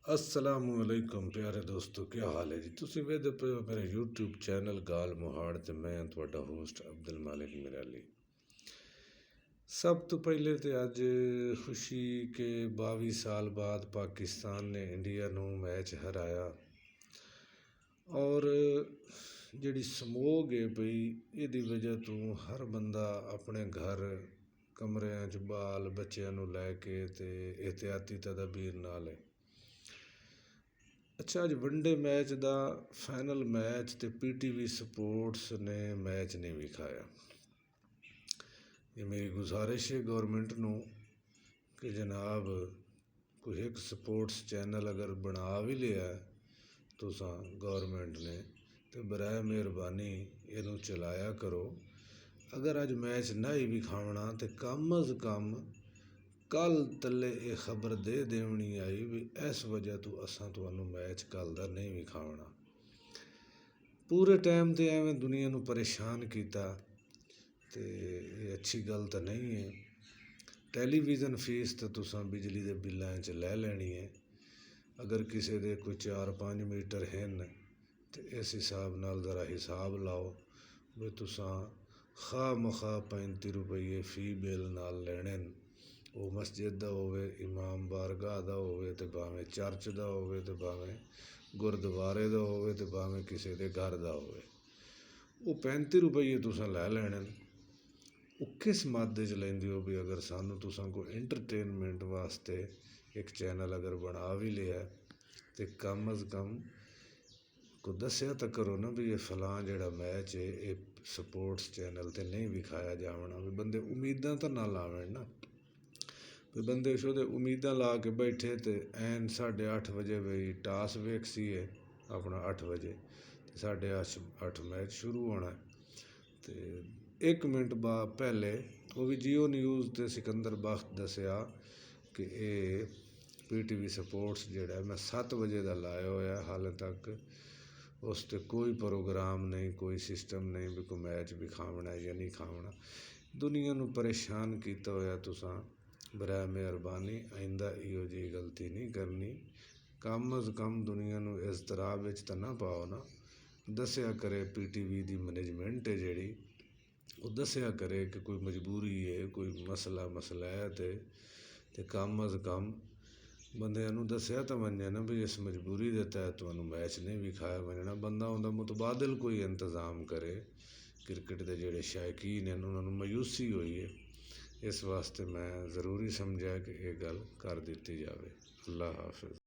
असलामुअलैकुम प्यारे दोस्तों, क्या हाल है जी। तुसी वेखदे पे हो मेरे यूट्यूब चैनल गाल मोहाड़ ते मैं तुहाडा होस्ट अब्दुल मालिक मिराली। सब तो पहले तो अज खुशी के 22 साल बाद पाकिस्तान ने इंडिया नू मैच हराया और जिहड़ी समोग है पई इहदी वजह तो हर बंदा अपने घर कमरियां च बाल बच्चों नू लैके ते एहतियाती तदाबीर नाल है। अच्छा, अज वनडे मैच का फाइनल मैच तो PTV स्पोर्ट्स ने मैच नहीं विखाया। ये मेरी गुजारिश है गौरमेंट नू कि जनाब कोई एक स्पोर्ट्स चैनल अगर बना भी लिया तुसा गौरमेंट ने तो बराए मेहरबानी इनू चलाया करो। अगर अज मैच नहीं विखावना तो कम अज़ कम कल तले ये खबर दे देनी आई भी इस वजह तो असा तुहानू मैच कल का नहीं विखावना। पूरे टाइम तो एवं दुनिया नू परेशान किया तो ये अच्छी गल तो नहीं है। टैलीविज़न फीस तो तुसा बिजली के बिलों च लै लैनी है। अगर किसी दे कोई 4-5 मीटर हैं तो इस हिसाब नाल ज़रा हिसाब लाओ भी तुसा खा मखा 35 रुपये फी बिल नाल लैने। वो मस्जिद का होवे, इमाम बारगाह का होवे तो भावें चर्च का होवे तो भावें गुरुद्वारे का होवे तो भावें किसी के घर का होवे। वो 35 रुपये तुसा लै लैने। वो किस मादे च लैंदे हो भी अगर सानू तुसा को एंटरटेनमेंट वास्ते एक चैनल अगर बना भी लिया तो कम अज़ कम को दसिया तो करो ना भी ये फलां जिहड़ा मैच है ये स्पोर्ट्स चैनल ते नहीं विखाया जावना। भी बंदे उम्मीदां तो ना लावें ना भी बंदे शो दे उम्मीदां ला के बैठे तो ऐन 8:30 बजे बई टास वेखसी है अपना 8 बजे तो 8:30 मैच शुरू होना है। तो 1 मिनट बाद पहले वो भी जियो न्यूज़ ते सिकंदर बख्त दसिया कि ये PTV स्पोर्ट्स जिहड़ा मैं 7 बजे का लाया होया हाले तक उस ते कोई प्रोग्राम नहीं, कोई सिस्टम नहीं भी कोई मैच विखावना या नहीं खावना। दुनिया नू परेशान किया होया तुसा बराए मेहरबानी आइंदा इहो जी गलती नहीं करनी। कम अज़ कम दुनिया नू इस तरह विच तो ना पाओ ना। दसिया करे PTV की मैनेजमेंट है जिहड़ी वो दसिया करे कि कोई मजबूरी है, कोई मसला है तो कम अज़ कम बंदियां नू दसिया तो वने ना भी इस मजबूरी के तहत तुहानू मैच नहीं विखाया वजना। बंदा उनका मुतबादल कोई इंतजाम करे। क्रिकेट के जिहड़े शायकीन हैं उन्होंने मायूसी हुई है, इस वास्ते मैं ज़रूरी समझा कि यह गल कर दी जाए। अल्लाह हाफिज़।